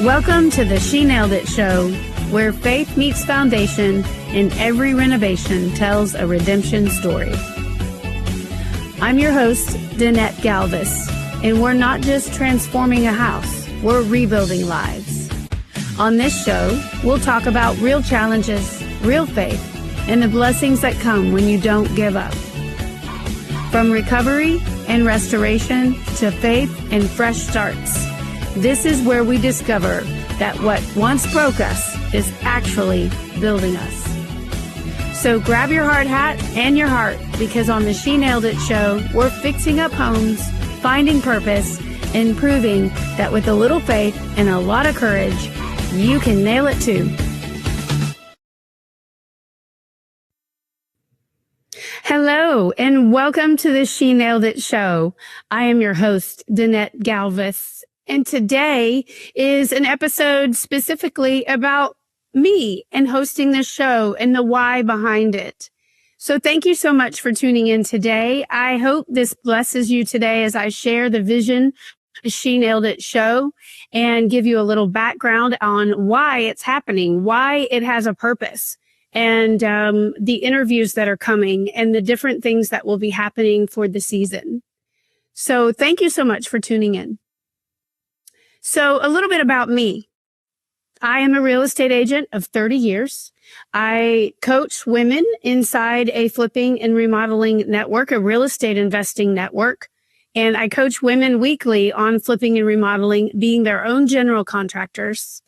Welcome to the She Nailed It show, where faith meets foundation and every renovation tells a redemption story. I'm your host, Danette Galvis, and we're not just transforming a house, we're rebuilding lives. On this show, we'll talk about real challenges, real faith, and the blessings that come when you don't give up. From recovery and restoration to faith and fresh starts, this is where we discover that what once broke us is actually building us. So grab your hard hat and your heart, because on the She Nailed It show, we're fixing up homes, finding purpose, and proving that with a little faith and a lot of courage, you can nail it too. Hello, and welcome to the She Nailed It show. I am your host, Danette Galvis. And today is an episode specifically about me and hosting this show and the why behind it. So thank you so much for tuning in today. I hope this blesses you today as I share the vision of the She Nailed It show and give you a little background on why it's happening, why it has a purpose, and the interviews that are coming and the different things that will be happening for the season. So thank you so much for tuning in. So a little bit about me. I am a real estate agent of 30 years. I coach women inside a flipping and remodeling network, a real estate investing network. And I coach women weekly on flipping and remodeling, being their own general contractors.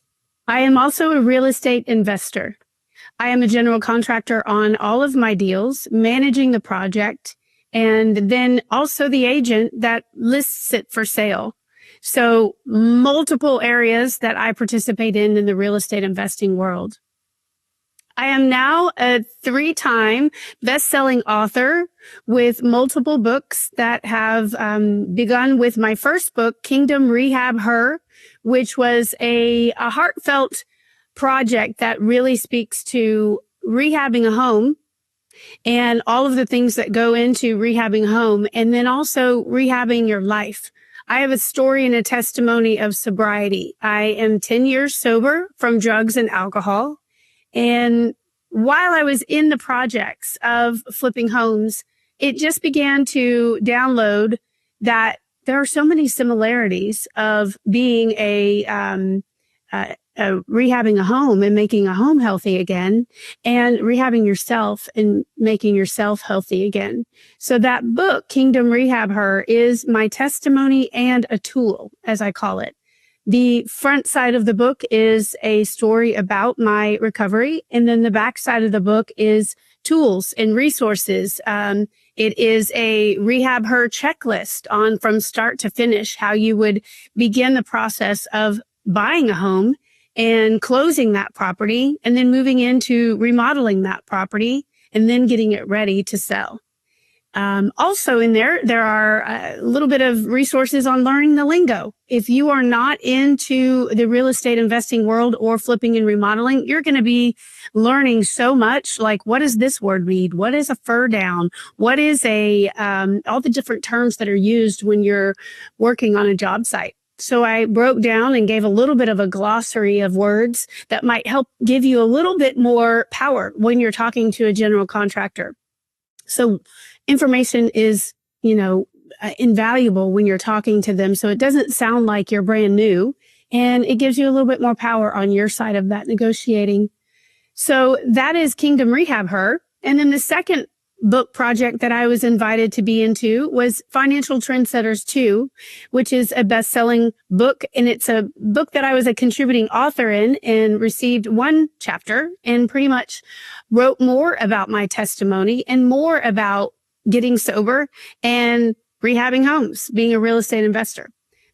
I am also a real estate investor. I am a general contractor on all of my deals, managing the project, and then also the agent that lists it for sale. So multiple areas that I participate in the real estate investing world. I am now a 3-time bestselling author with multiple books that have begun with my first book, Rehab Her, which was a heartfelt project that really speaks to rehabbing a home and all of the things that go into rehabbing a home, and then also rehabbing your life. I have a story and a testimony of sobriety. I am 10 years sober from drugs and alcohol. And while I was in the projects of flipping homes, it just began to download that there are so many similarities of being rehabbing a home and making a home healthy again, and rehabbing yourself and making yourself healthy again. So that book, Rehab Her, is my testimony and a tool, as I call it. The front side of the book is a story about my recovery, and then the back side of the book is tools and resources. It is a Rehab Her checklist on from start to finish, how you would begin the process of buying a home and closing that property, and then moving into remodeling that property, and then getting it ready to sell. Also in there are a little bit of resources on learning the lingo. If you are not into the real estate investing world or flipping and remodeling, you're going to be learning so much, like, what does this word mean? What is a fur down? What is all the different terms that are used when you're working on a job site. So I broke down and gave a little bit of a glossary of words that might help give you a little bit more power when you're talking to a general contractor. So information is, invaluable when you're talking to them. So it doesn't sound like you're brand new, and it gives you a little bit more power on your side of that negotiating. So that is Rehab Her. And then the second book project that I was invited to be into was Financial Trendsetters 2, which is a best-selling book. And it's a book that I was a contributing author in and received 1 chapter and pretty much wrote more about my testimony and more about getting sober and rehabbing homes, being a real estate investor.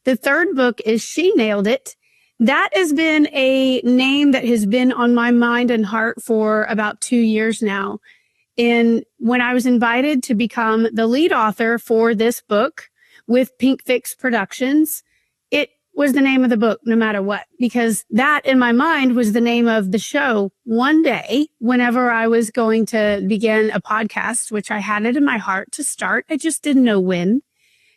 The third book is She Nailed It. That has been a name that has been on my mind and heart for about 2 years now. And when I was invited to become the lead author for this book with Pink Fix Productions, it was the name of the book no matter what, because that in my mind was the name of the show. One day, whenever I was going to begin a podcast, which I had it in my heart to start, I just didn't know when.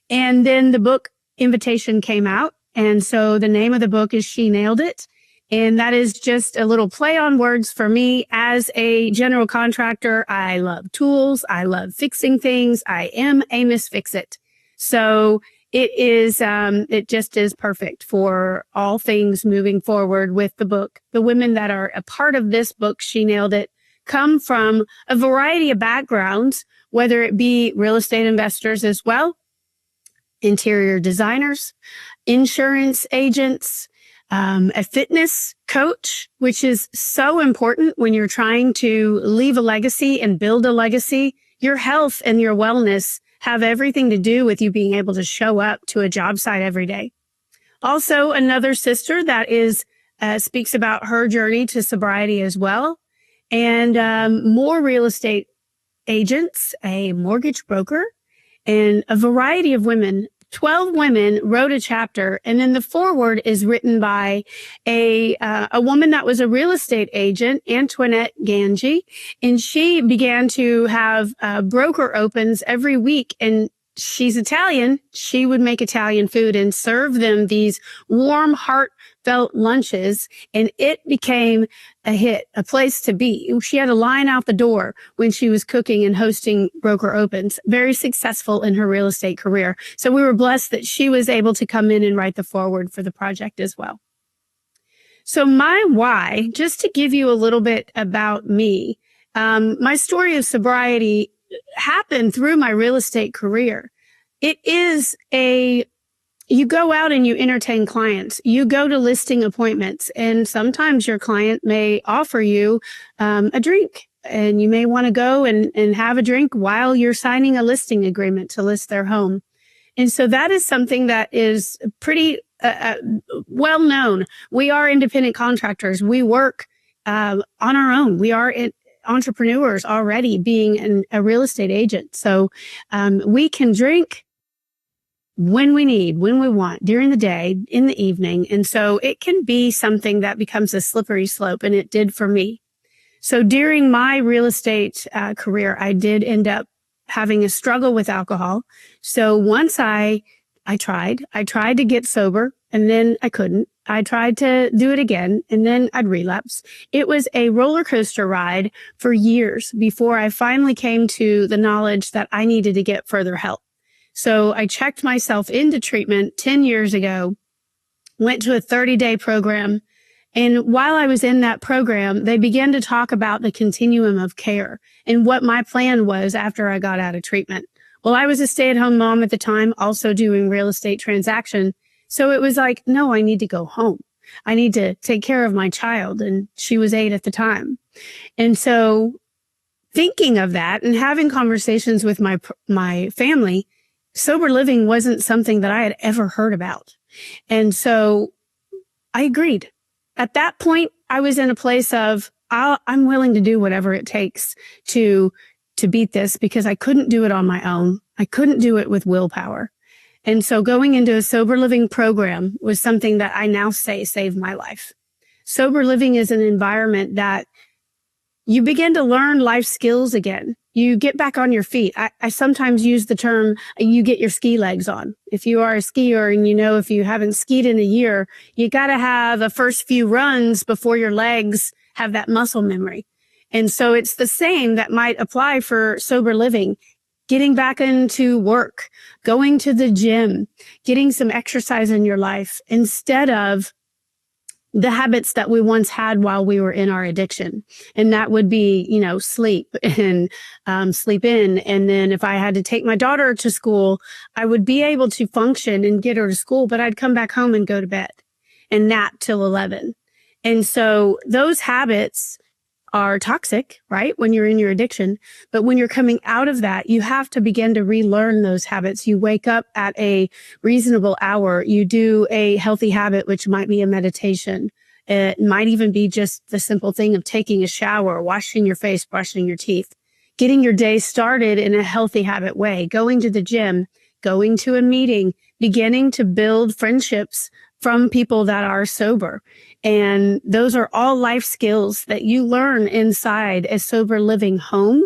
And then the book invitation came out, And so the name of the book is She Nailed It. And that is just a little play on words for me. As a general contractor, I love tools. I love fixing things. I am a Miss Fix-It. So it just is perfect for all things moving forward with the book. The women that are a part of this book, She Nailed It, come from a variety of backgrounds, whether it be real estate investors as well, interior designers, insurance agents, a fitness coach, which is so important when you're trying to leave a legacy and build a legacy. Your health and your wellness have everything to do with you being able to show up to a job site every day. Also, another sister that speaks about her journey to sobriety as well. And more real estate agents, a mortgage broker, and a variety of women. 12 women wrote a chapter, and then the foreword is written by a woman that was a real estate agent, Antoinette Gangi, and she began to have broker opens every week. And she's Italian. She would make Italian food and serve them these warm, heartfelt lunches, and it became a hit, a place to be. She had a line out the door when she was cooking and hosting broker opens, very successful in her real estate career. So we were blessed that she was able to come in and write the foreword for the project as well. So my why, just to give you a little bit about me, my story of sobriety happened through my real estate career. It is you go out and you entertain clients. You go to listing appointments, and sometimes your client may offer you a drink, and you may want to go and have a drink while you're signing a listing agreement to list their home. And so that is something that is pretty well known. We are independent contractors. We work on our own. We are entrepreneurs already, being a real estate agent. So we can drink when we need, when we want, during the day, in the evening. And so it can be something that becomes a slippery slope, and it did for me. So during my real estate career, I did end up having a struggle with alcohol. So once I tried to get sober, and then I couldn't. I tried to do it again, and then I'd relapse. It was a roller coaster ride for years before I finally came to the knowledge that I needed to get further help. So I checked myself into treatment 10 years ago, went to a 30-day program. And while I was in that program, they began to talk about the continuum of care and what my plan was after I got out of treatment. Well, I was a stay-at-home mom at the time, also doing real estate transaction. So it was like, no, I need to go home. I need to take care of my child. And she was 8 at the time. And so thinking of that and having conversations with my family, sober living wasn't something that I had ever heard about. And so I agreed. At that point, I was in a place of, I'm willing to do whatever it takes to beat this, because I couldn't do it on my own. I couldn't do it with willpower. And so going into a sober living program was something that I now say saved my life. Sober living is an environment that you begin to learn life skills again. You get back on your feet. I sometimes use the term, you get your ski legs on. If you are a skier and if you haven't skied in a year, you got to have the first few runs before your legs have that muscle memory. And so it's the same that might apply for sober living. Getting back into work, going to the gym, getting some exercise in your life instead of the habits that we once had while we were in our addiction. And that would be, sleep and sleep in. And then if I had to take my daughter to school, I would be able to function and get her to school, but I'd come back home and go to bed and nap till 11. And so those habits are toxic, right? When you're in your addiction. But when you're coming out of that, you have to begin to relearn those habits. You wake up at a reasonable hour. You do a healthy habit, which might be a meditation. It might even be just the simple thing of taking a shower, washing your face, brushing your teeth, getting your day started in a healthy habit way, going to the gym, going to a meeting, beginning to build friendships from people that are sober. And those are all life skills that you learn inside a sober living home,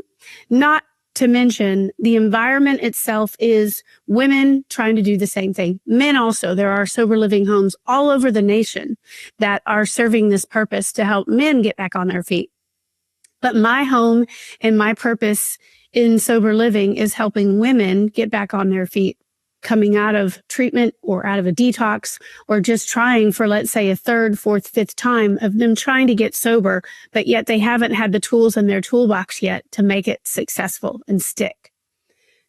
not to mention the environment itself is women trying to do the same thing. Men also. There are sober living homes all over the nation that are serving this purpose to help men get back on their feet. But my home and my purpose in sober living is helping women get back on their feet, coming out of treatment or out of a detox, or just trying for, let's say, a third, fourth, fifth time of them trying to get sober, but yet they haven't had the tools in their toolbox yet to make it successful and stick.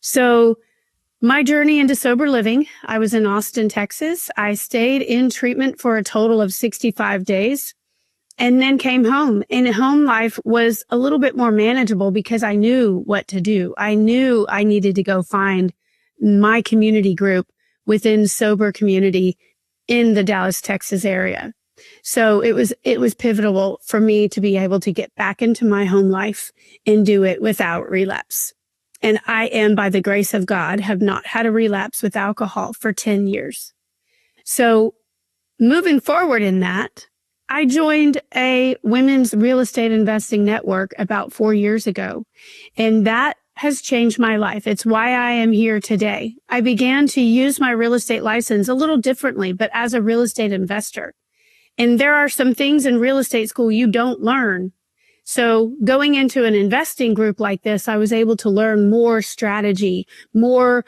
So my journey into sober living, I was in Austin, Texas. I stayed in treatment for a total of 65 days and then came home. And home life was a little bit more manageable because I knew what to do. I knew I needed to go find my community group within sober community in the Dallas, Texas area. So it was pivotal for me to be able to get back into my home life and do it without relapse. And I am, by the grace of God, have not had a relapse with alcohol for 10 years. So moving forward in that, I joined a women's real estate investing network about 4 years ago, and that has changed my life. It's why I am here today. I began to use my real estate license a little differently, but as a real estate investor. And there are some things in real estate school you don't learn. So going into an investing group like this, I was able to learn more strategy, more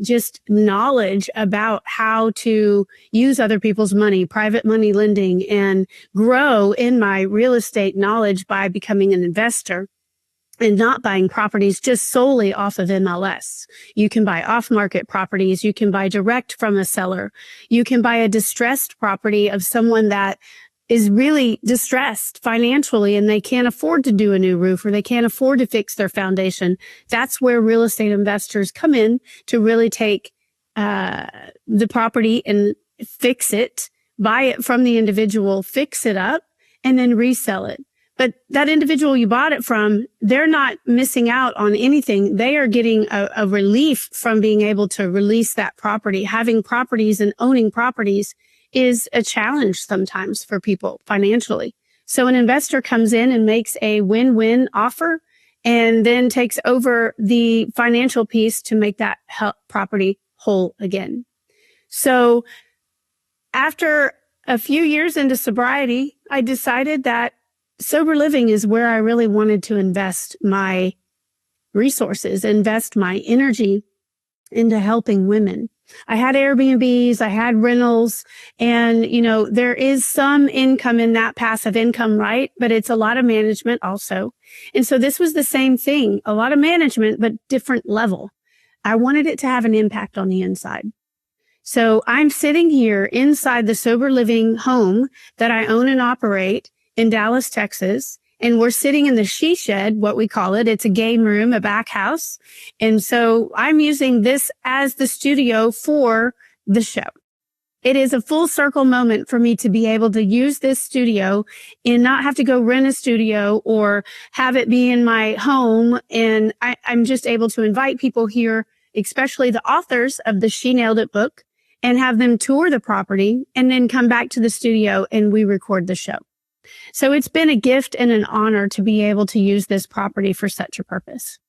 just knowledge about how to use other people's money, private money lending, and grow in my real estate knowledge by becoming an investor and not buying properties just solely off of MLS. You can buy off-market properties. You can buy direct from a seller. You can buy a distressed property of someone that is really distressed financially and they can't afford to do a new roof or they can't afford to fix their foundation. That's where real estate investors come in to really take the property and fix it, buy it from the individual, fix it up, and then resell it. But that individual you bought it from, they're not missing out on anything. They are getting a relief from being able to release that property. Having properties and owning properties is a challenge sometimes for people financially. So an investor comes in and makes a win-win offer and then takes over the financial piece to make that property whole again. So after a few years into sobriety, I decided that sober living is where I really wanted to invest my resources, invest my energy into helping women. I had Airbnbs, I had rentals, and, there is some income in that passive income, right? But it's a lot of management also. And so this was the same thing, a lot of management, but different level. I wanted it to have an impact on the inside. So I'm sitting here inside the sober living home that I own and operate in Dallas, Texas. And we're sitting in the she shed, what we call it. It's a game room, a back house. And so I'm using this as the studio for the show. It is a full circle moment for me to be able to use this studio and not have to go rent a studio or have it be in my home. And I'm just able to invite people here, especially the authors of the She Nailed It book, and have them tour the property and then come back to the studio and we record the show. So it's been a gift and an honor to be able to use this property for such a purpose.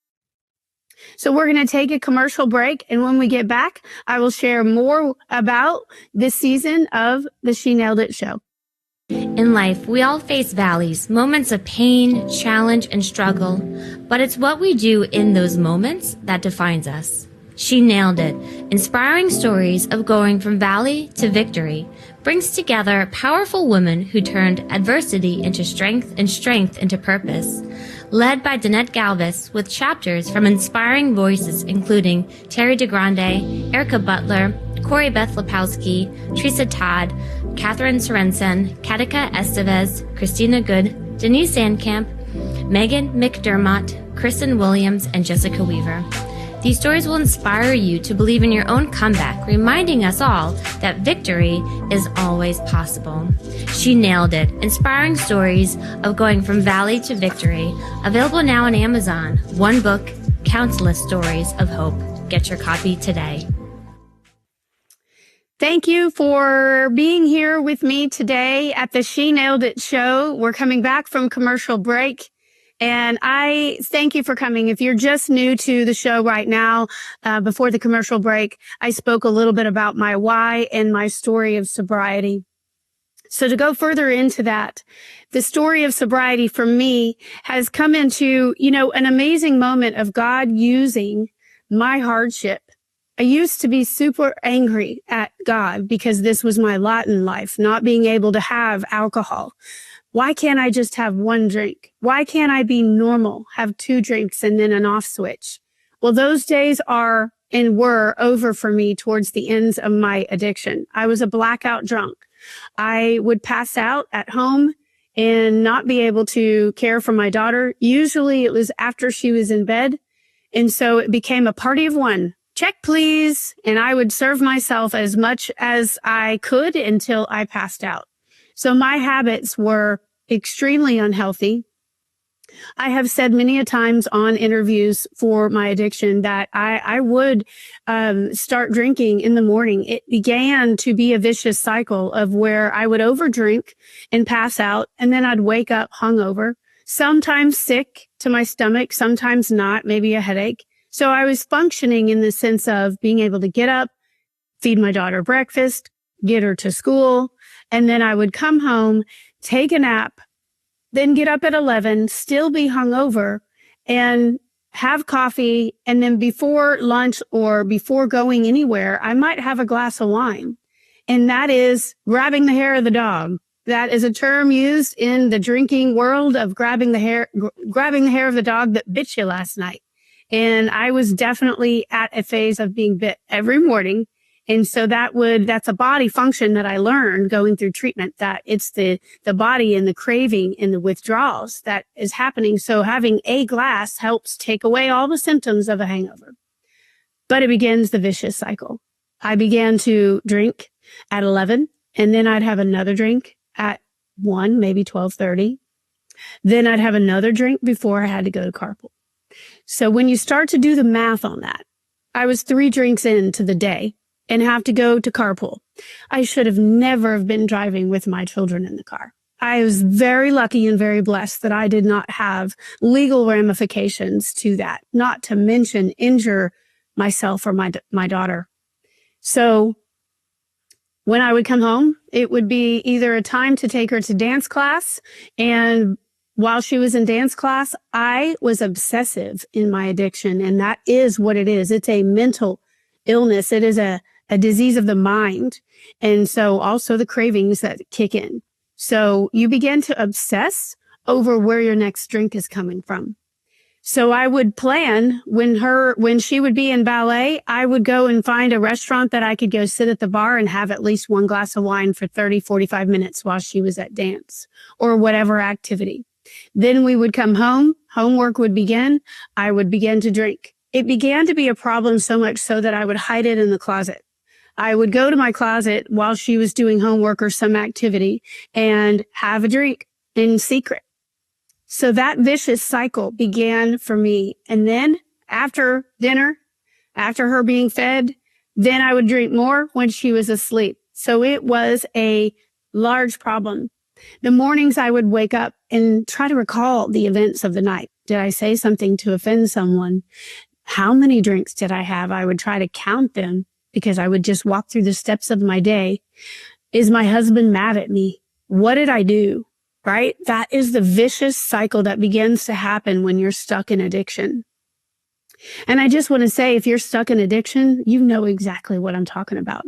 So we're going to take a commercial break. And when we get back, I will share more about this season of the She Nailed It show. In life, we all face valleys, moments of pain, challenge, and struggle. But it's what we do in those moments that defines us. She Nailed It, inspiring stories of going from valley to victory, brings together powerful women who turned adversity into strength and strength into purpose. Led by Danette Galvis, with chapters from inspiring voices including Terry DeGrande, Erica Butler, Corey Beth Lepowski, Teresa Todd, Catherine Sorensen, Katika Estevez, Christina Good, Denise Sandkamp, Megan McDermott, Kristen Williams, and Jessica Weaver. These stories will inspire you to believe in your own comeback, reminding us all that victory is always possible. She Nailed It, inspiring stories of going from valley to victory. Available now on Amazon. One book, countless stories of hope. Get your copy today. Thank you for being here with me today at the She Nailed It show. We're coming back from commercial break. And I thank you for coming. If you're just new to the show right now, before the commercial break, I spoke a little bit about my why and my story of sobriety. So to go further into that, the story of sobriety for me has come into, an amazing moment of God using my hardship. I used to be super angry at God because this was my lot in life, not being able to have alcohol. Why can't I just have one drink? Why can't I be normal, have 2 drinks and then an off switch? Well, those days are and were over for me towards the ends of my addiction. I was a blackout drunk. I would pass out at home and not be able to care for my daughter. Usually it was after she was in bed. And so it became a party of one. Check, please. And I would serve myself as much as I could until I passed out. So my habits were extremely unhealthy. I have said many a times on interviews for my addiction that I would start drinking in the morning. It began to be a vicious cycle of where I would overdrink and pass out, and then I'd wake up hungover, sometimes sick to my stomach, sometimes not, maybe a headache. So I was functioning in the sense of being able to get up, feed my daughter breakfast, get her to school, and then I would come home, take a nap, then get up at 11, still be hungover, and have coffee. And then before lunch or before going anywhere, I might have a glass of wine. And that is grabbing the hair of the dog. That is a term used in the drinking world of grabbing the hair of the dog that bit you last night. And I was definitely at a phase of being bit every morning. And so that's a body function that I learned going through treatment, that it's the body and the craving and the withdrawals that is happening. So having a glass helps take away all the symptoms of a hangover. But it begins the vicious cycle. I began to drink at 11, and then I'd have another drink at 1, maybe 12:30. Then I'd have another drink before I had to go to carpool. So when you start to do the math on that, I was 3 drinks into the day and have to go to carpool. I should have never have been driving with my children in the car. I was very lucky and very blessed that I did not have legal ramifications to that, not to mention injure myself or my daughter. So when I would come home, it would be either a time to take her to dance class. And while she was in dance class, I was obsessive in my addiction. And that is what it is. It's a mental illness. It is a disease of the mind. And so also the cravings that kick in. So you begin to obsess over where your next drink is coming from. So I would plan when she would be in ballet, I would go and find a restaurant that I could go sit at the bar and have at least 1 glass of wine for 30, 45 minutes while she was at dance or whatever activity. Then we would come home, homework would begin, I would begin to drink. It began to be a problem so much so that I would hide it in the closet. I would go to my closet while she was doing homework or some activity and have a drink in secret. So that vicious cycle began for me. And then after dinner, after her being fed, then I would drink more when she was asleep. So it was a large problem. The mornings I would wake up and try to recall the events of the night. Did I say something to offend someone? How many drinks did I have? I would try to count them because I would just walk through the steps of my day. Is my husband mad at me? What did I do? Right? That is the vicious cycle that begins to happen when you're stuck in addiction. And I just want to say, if you're stuck in addiction, you know exactly what I'm talking about.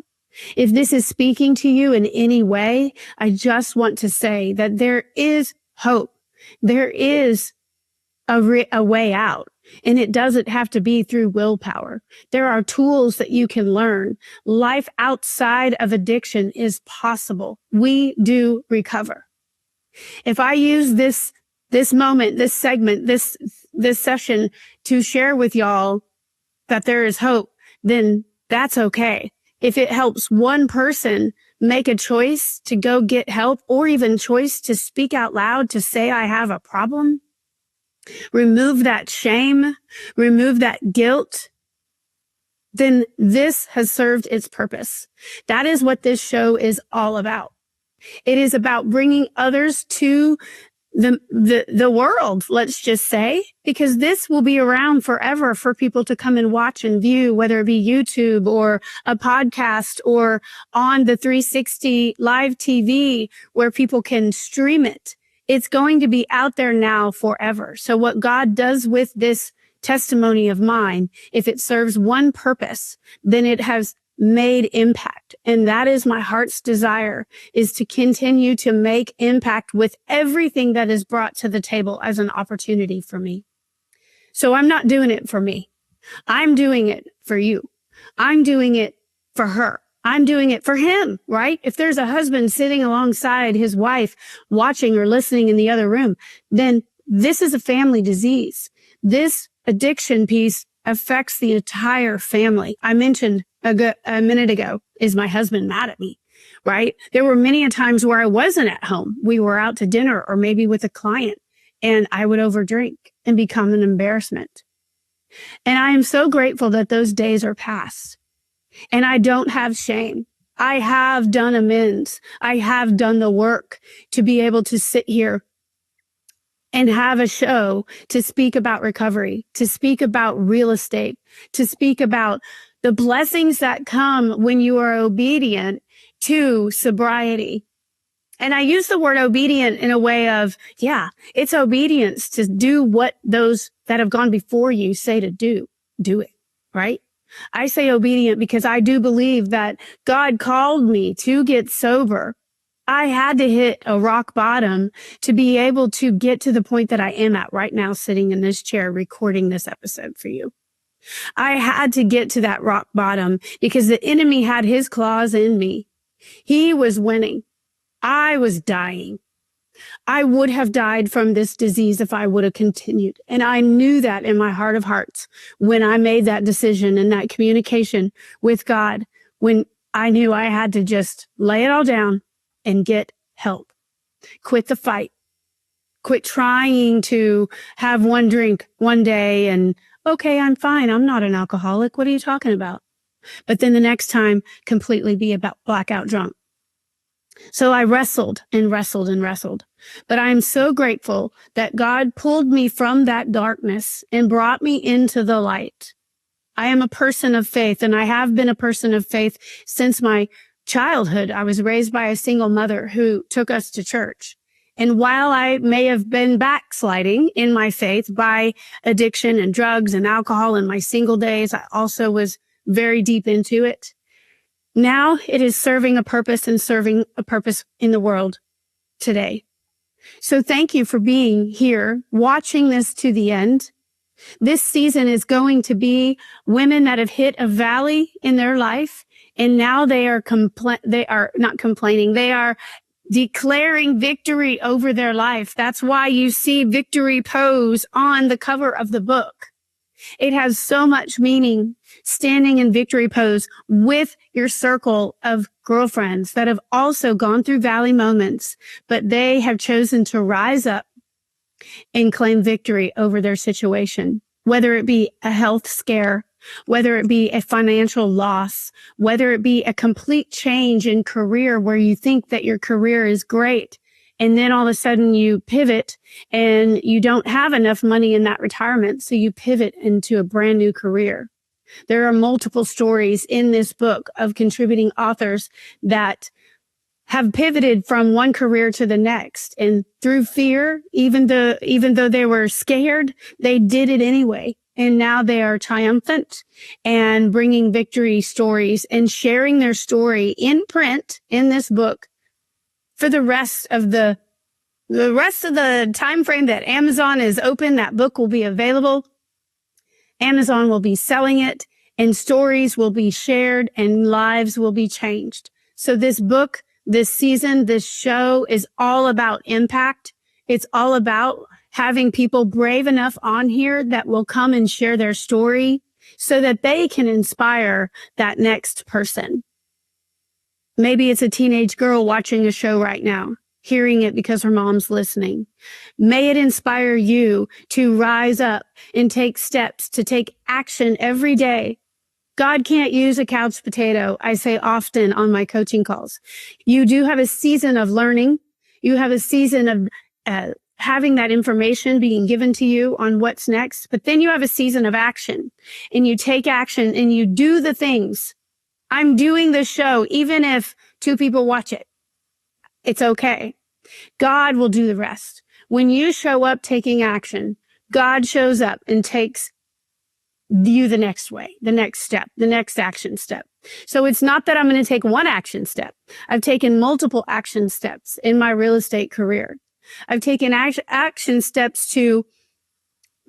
If this is speaking to you in any way, I just want to say that there is hope. There is a way out. And it doesn't have to be through willpower. There are tools that you can learn. Life outside of addiction is possible. We do recover. If I use this moment, this segment, this session to share with y'all that there is hope, then that's okay. If it helps one person make a choice to go get help, or even choice to speak out loud to say, I have a problem, remove that shame, remove that guilt, then this has served its purpose. That is what this show is all about. It is about bringing others to the world, let's just say, because this will be around forever for people to come and watch and view, whether it be YouTube or a podcast or on the 360 live TV where people can stream it. It's going to be out there now forever. So what God does with this testimony of mine, if it serves one purpose, then it has made impact. And that is my heart's desire, is to continue to make impact with everything that is brought to the table as an opportunity for me. So I'm not doing it for me. I'm doing it for you. I'm doing it for her. I'm doing it for him, right? If there's a husband sitting alongside his wife watching or listening in the other room, then this is a family disease. This addiction piece affects the entire family. I mentioned a minute ago, is my husband mad at me, right? There were many a times where I wasn't at home. We were out to dinner or maybe with a client, and I would overdrink and become an embarrassment. And I am so grateful that those days are past, and I don't have shame. I have done amends. I have done the work to be able to sit here and have a show to speak about recovery, to speak about real estate, to speak about the blessings that come when you are obedient to sobriety. And I use the word obedient in a way of, yeah, it's obedience to do what those that have gone before you say to do it, right? I say obedient because I do believe that God called me to get sober. I had to hit a rock bottom to be able to get to the point that I am at right now, sitting in this chair, recording this episode for you. I had to get to that rock bottom because the enemy had his claws in me. He was winning. I was dying. I would have died from this disease if I would have continued. And I knew that in my heart of hearts when I made that decision and that communication with God, when I knew I had to just lay it all down and get help. Quit the fight. Quit trying to have one drink one day and, okay, I'm fine. I'm not an alcoholic. What are you talking about? But then the next time, completely be about blackout drunk. So I wrestled and wrestled and wrestled. But I'm so grateful that God pulled me from that darkness and brought me into the light. I am a person of faith, and I have been a person of faith since my childhood. I was raised by a single mother who took us to church. And while I may have been backsliding in my faith by addiction and drugs and alcohol in my single days, I also was very deep into it. Now it is serving a purpose and serving a purpose in the world today. So thank you for being here, watching this to the end. This season is going to be women that have hit a valley in their life, and now they are not complaining. They are declaring victory over their life. That's why you see victory pose on the cover of the book. It has so much meaning, standing in victory pose with your circle of girlfriends that have also gone through valley moments, but they have chosen to rise up and claim victory over their situation, whether it be a health scare, whether it be a financial loss, whether it be a complete change in career where you think that your career is great. And then all of a sudden you pivot and you don't have enough money in that retirement. So you pivot into a brand new career. There are multiple stories in this book of contributing authors that have pivoted from one career to the next. And through fear, even though they were scared, they did it anyway. And now they are triumphant and bringing victory stories and sharing their story in print in this book for the rest of the time frame that Amazon is open. That book will be available. Amazon will be selling it, and stories will be shared and lives will be changed. So this book, this season, this show is all about impact. It's all about having people brave enough on here that will come and share their story so that they can inspire that next person. Maybe it's a teenage girl watching a show right now, hearing it because her mom's listening. May it inspire you to rise up and take steps, to take action every day. God can't use a couch potato, I say often on my coaching calls. You do have a season of learning. You have a season of having that information being given to you on what's next, but then you have a season of action and you take action and you do the things. I'm doing the show, even if 2 people watch it. It's okay. God will do the rest. When you show up taking action, God shows up and takes you the next way, the next step, the next action step. So it's not that I'm going to take one action step. I've taken multiple action steps in my real estate career. I've taken action steps to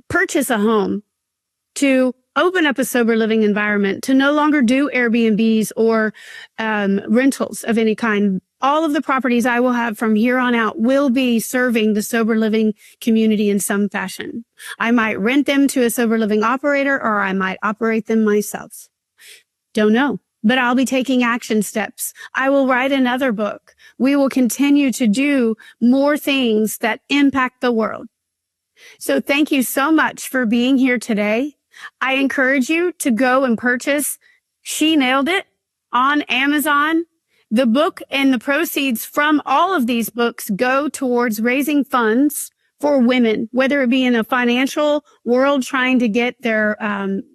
purchase a home, to open up a sober living environment, to no longer do Airbnbs or rentals of any kind. All of the properties I will have from here on out will be serving the sober living community in some fashion. I might rent them to a sober living operator, or I might operate them myself. Don't know, but I'll be taking action steps. I will write another book. We will continue to do more things that impact the world. So thank you so much for being here today. I encourage you to go and purchase She Nailed It on Amazon. The book and the proceeds from all of these books go towards raising funds for women, whether it be in a financial world trying to get their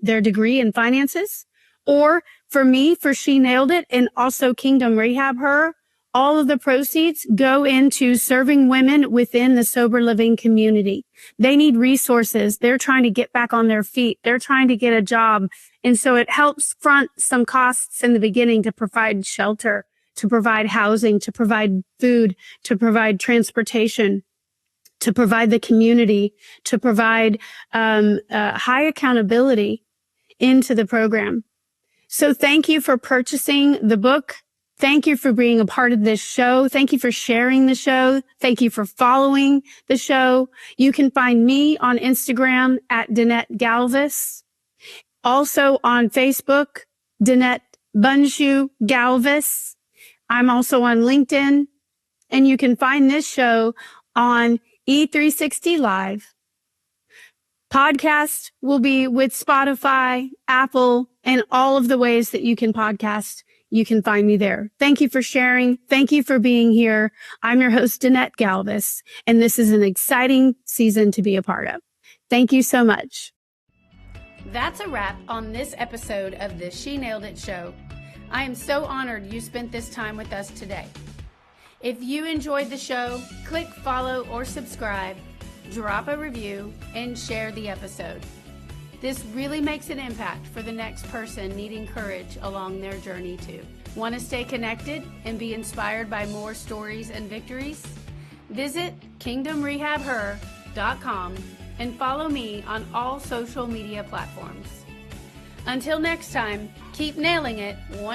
degree in finances, or for me, for She Nailed It, and also Kingdom Rehab Her. All of the proceeds go into serving women within the sober living community. They need resources. They're trying to get back on their feet. They're trying to get a job. And so it helps front some costs in the beginning to provide shelter, to provide housing, to provide food, to provide transportation, to provide the community, to provide high accountability into the program. So thank you for purchasing the book. Thank you for being a part of this show. Thank you for sharing the show. Thank you for following the show. You can find me on Instagram at Danette Galvis. Also on Facebook, Danette Galvis. I'm also on LinkedIn. And you can find this show on E360 Live. Podcast will be with Spotify, Apple, and all of the ways that you can podcast. You can find me there. Thank you for sharing. Thank you for being here. I'm your host, Danette Galvis, and this is an exciting season to be a part of. Thank you so much. That's a wrap on this episode of the She Nailed It show. I am so honored you spent this time with us today. If you enjoyed the show, click follow or subscribe, drop a review, and share the episode. This really makes an impact for the next person needing courage along their journey too. Want to stay connected and be inspired by more stories and victories? Visit kingdomrehabher.com and follow me on all social media platforms. Until next time, keep nailing it one